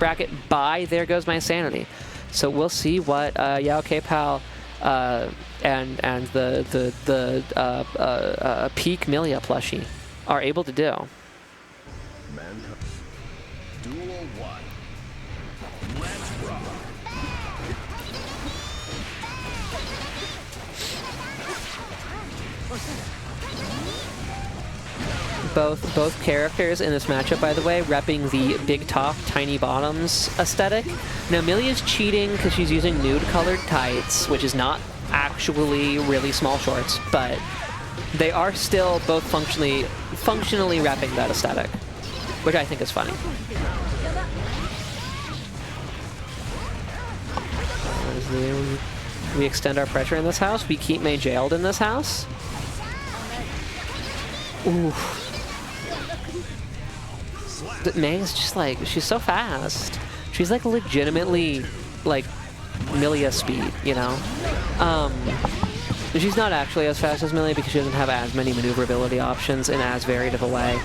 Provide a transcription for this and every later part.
bracket by There Goes My Sanity. So we'll see what yeahokpal and the peak Millia plushie are able to do. Duel 1. Let's rock. Both characters in this matchup, by the way, repping the big top, tiny bottoms aesthetic. Now, Millia's cheating because she's using nude-colored tights, which is not actually really small shorts, but they are still both functionally repping that aesthetic, which I think is funny. We extend our pressure in this house. We keep Mei jailed in this house. Ooh. Mei is just like, she's so fast. She's like legitimately like Millia speed, you know? She's not actually as fast as Millia because she doesn't have as many maneuverability options in as varied of a way.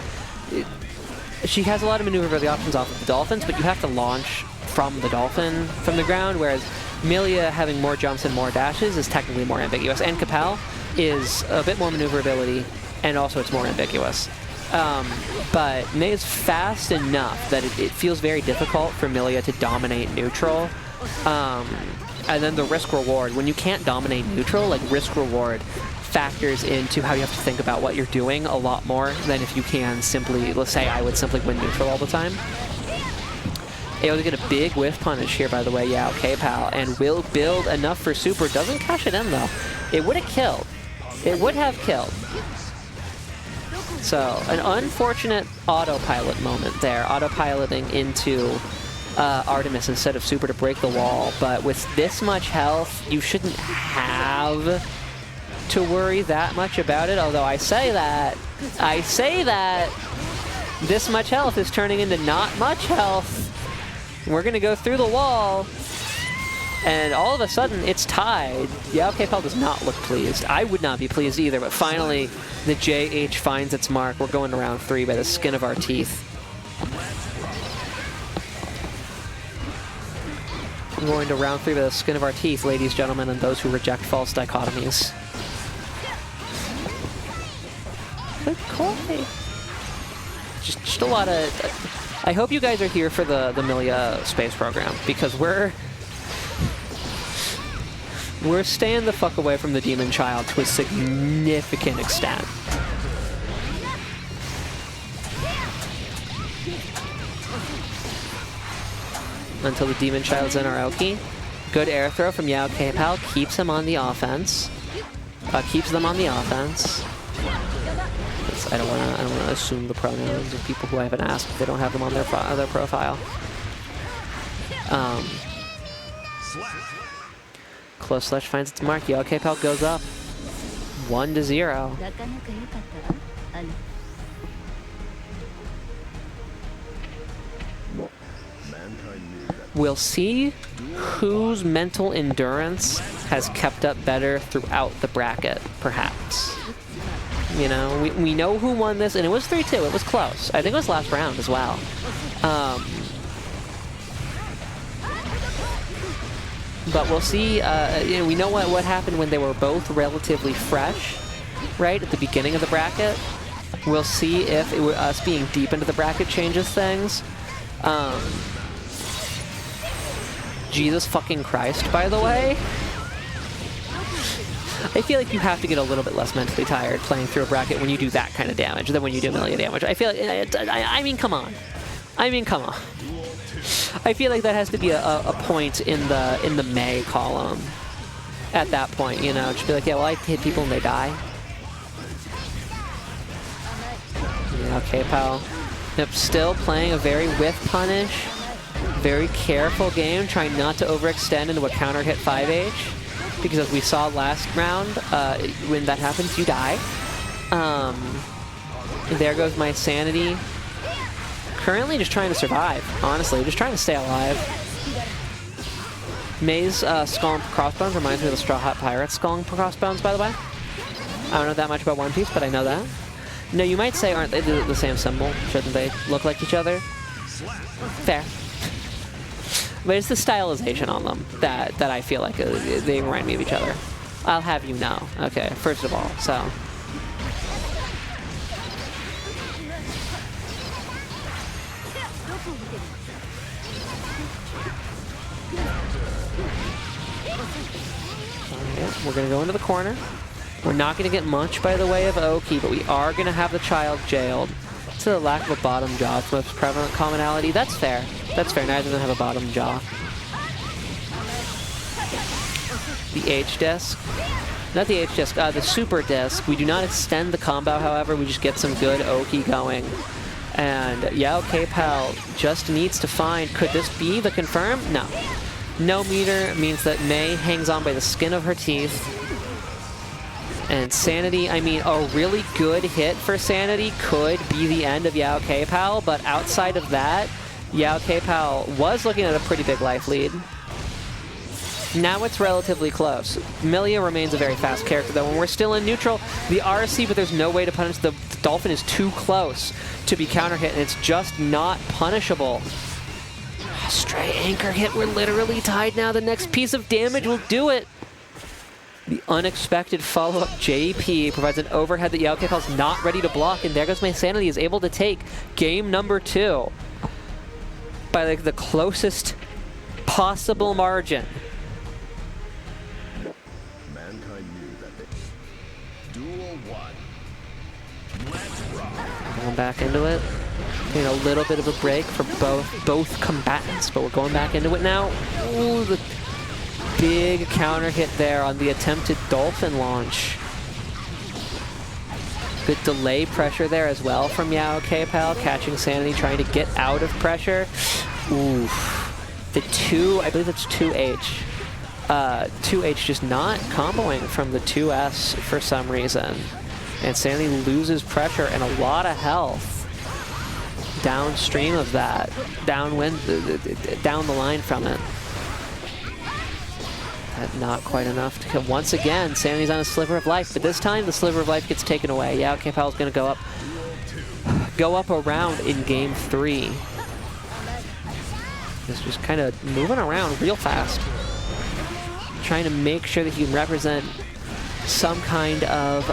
She has a lot of maneuverability options off of the dolphins, but you have to launch from the dolphin from the ground, whereas Millia having more jumps and more dashes is technically more ambiguous. And Kapal is a bit more maneuverability, and also it's more ambiguous. But Mei is fast enough that it feels very difficult for Millia to dominate neutral. And then the risk-reward, when you can't dominate neutral, like risk-reward factors into how you have to think about what you're doing a lot more than if you can simply, let's say I would simply win neutral all the time. Able to get a big whiff punish here, by the way, yeahokpal, and will build enough for super. Doesn't cash it in, though. It would have killed. It would have killed. So, an unfortunate autopilot moment there, autopiloting into Artemis instead of super to break the wall, but with this much health, you shouldn't have to worry that much about it, although I say that, this much health is turning into not much health. We're gonna go through the wall, and all of a sudden, it's tied. yeahokpal does not look pleased. I would not be pleased either, but finally, the JH finds its mark. We're going to round 3 by the skin of our teeth. We're going to round 3 by the skin of our teeth, ladies, gentlemen, and those who reject false dichotomies. Good call. Just a lot of... I hope you guys are here for the Millia space program, because we're staying the fuck away from the Demon Child to a significant extent. Until the Demon Child's in our Oki. Good air throw from yeahokpal, keeps him on the offense. Keeps them on the offense. I don't want to assume the pronouns of people who I haven't asked if they don't have them on their profile. Close slash finds its mark. yeahokpal goes up 1-0. We'll see whose mental endurance has kept up better throughout the bracket, perhaps. You know, we know who won this, and it was 3-2. It was close. I think it was last round as well. But we'll see. You know, we know what happened when they were both relatively fresh, right, at the beginning of the bracket. We'll see if us being deep into the bracket changes things. Jesus fucking Christ, by the way. I feel like you have to get a little bit less mentally tired playing through a bracket when you do that kind of damage than when you do Millia damage. I feel like, I mean, come on. I mean, come on. I feel like that has to be a point in the Mei column at that point, you know, just be like, yeah, well, I hit people and they die. yeahokpal. Yep, still playing a very whiff punish. Very careful game, trying not to overextend into a counter hit 5H. Because as we saw last round, when that happens, you die. There goes my sanity. Currently just trying to survive, honestly. Just trying to stay alive. Mei's skull and crossbones reminds me of the Straw Hat Pirate's skull and crossbones, by the way. I don't know that much about One Piece, but I know that. No, you might say, aren't they the same symbol? Shouldn't they look like each other? Fair. But it's the stylization on them that I feel like they remind me of each other. I'll have you know. Okay, first of all, so. Alright, we're gonna go into the corner. We're not gonna get much by the way of Oki, but we are gonna have the child jailed. To the lack of a bottom jaw, it's the most prevalent commonality. That's fair. That's fair. Neither of them have a bottom jaw. The H disc. Not the H disc, the super disc. We do not extend the combo, however. We just get some good Oki going. And yeahokpal just needs to find, could this be the confirm? No. No meter means that Mei hangs on by the skin of her teeth. And Sanity, I mean, a really good hit for Sanity could be the end of yeahokpal, but outside of that, yeahokpal was looking at a pretty big life lead. Now it's relatively close. Millia remains a very fast character, though. When we're still in neutral, the RC, but there's no way to punish. The Dolphin is too close to be counter hit, and it's just not punishable. Stray anchor hit. We're literally tied now. The next piece of damage will do it. The unexpected follow-up JP provides an overhead that yeahokpal's not ready to block, and ThereGoesMySanity is able to take game number 2 by like the closest possible margin. Mankind knew that they... Duel 1. Let's rock. Going back into it. Getting a little bit of a break for both combatants, but we're going back into it now. Ooh, the big counter hit there on the attempted Dolphin launch. Good delay pressure there as well from yeahokpal, catching Sanity, trying to get out of pressure. Ooh. The 2, I believe that's 2H. 2H just not comboing from the 2S for some reason. And Sanity loses pressure and a lot of health downstream of that, downwind, down the line from it. Not quite enough to kill. Once again, Sanity's on a sliver of life, but this time the sliver of life gets taken away. yeahokpal's going to go up around in game 3. He's just kind of moving around real fast, trying to make sure that he can represent some kind of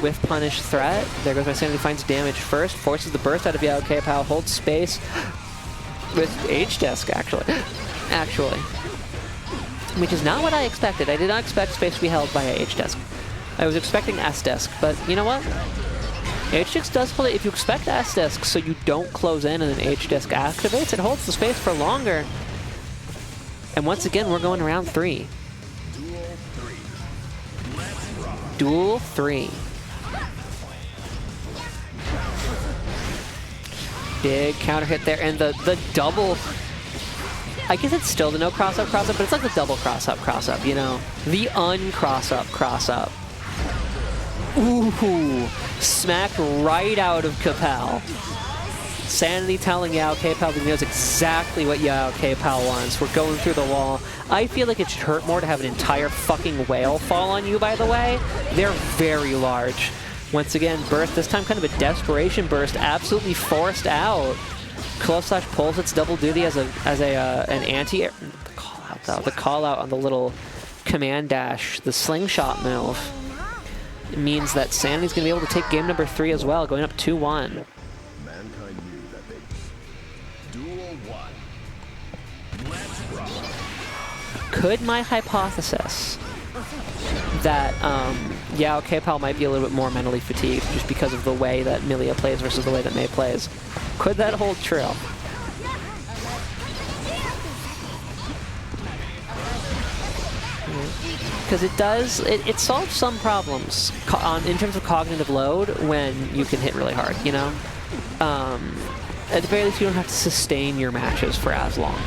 whiff punish threat. ThereGoesMySanity finds damage first, forces the burst out of yeahokpal, holds space with H-Desk actually. Which is not what I expected. I did not expect space to be held by a H-Desk. I was expecting S-Desk, but you know what? H-Desk does hold it. If you expect S-Desk so you don't close in and then H-Desk activates, it holds the space for longer. And once again, we're going to round 3. Duel 3. Big counter hit there, and the double... I guess it's still the no cross-up, but it's like the double cross-up, you know? The cross-up. Ooh, smacked right out of Kapal. Sanity telling yeahokpal that he knows exactly what yeahokpal wants. We're going through the wall. I feel like it should hurt more to have an entire fucking whale fall on you, by the way. They're very large. Once again, burst, this time kind of a desperation burst, absolutely forced out. Close slash pulls its double duty as an anti-air. The call out on the little command dash, the slingshot move. It means that Sanity's going to be able to take game number 3 as well, going up 2-1. Mankind knew that they... Duel 1. Let's rock. Could my hypothesis that yeahokpal might be a little bit more mentally fatigued just because of the way that Millia plays versus the way that Mei plays, could that hold true? Because it solves some problems in terms of cognitive load when you can hit really hard, you know? At the very least, you don't have to sustain your matches for as long,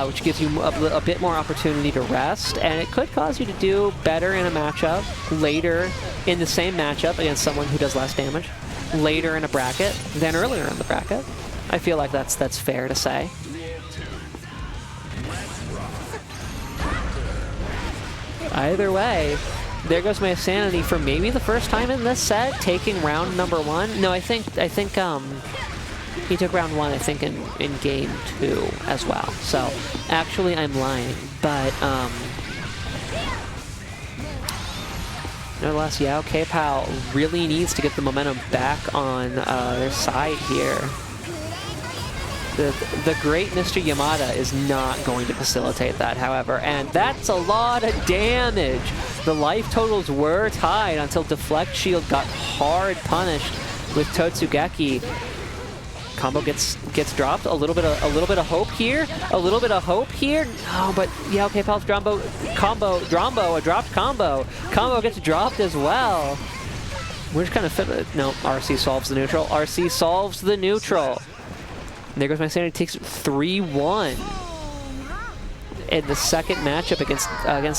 which gives you a bit more opportunity to rest, and it could cause you to do better in a matchup later in the same matchup against someone who does less damage later in a bracket than earlier in the bracket. I feel like that's fair to say. Either way, ThereGoesMySanity for maybe the first time in this set, taking round number 1. No, I think He took round 1, I think, in game 2 as well. So, actually, I'm lying. But, nevertheless, yeahokpal really needs to get the momentum back on their side here. The great Mr. Yamada is not going to facilitate that, however, and that's a lot of damage. The life totals were tied until Deflect Shield got hard punished with Totsugeki. Combo gets dropped. A little bit of hope here. A little bit of hope here. No, but yeahokpal's Drombo, a dropped combo. Combo gets dropped as well. We're just kind of no. RC solves the neutral. RC solves the neutral. And there goes my sanity. Takes 3-1 in the second matchup against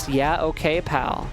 yeahokpal.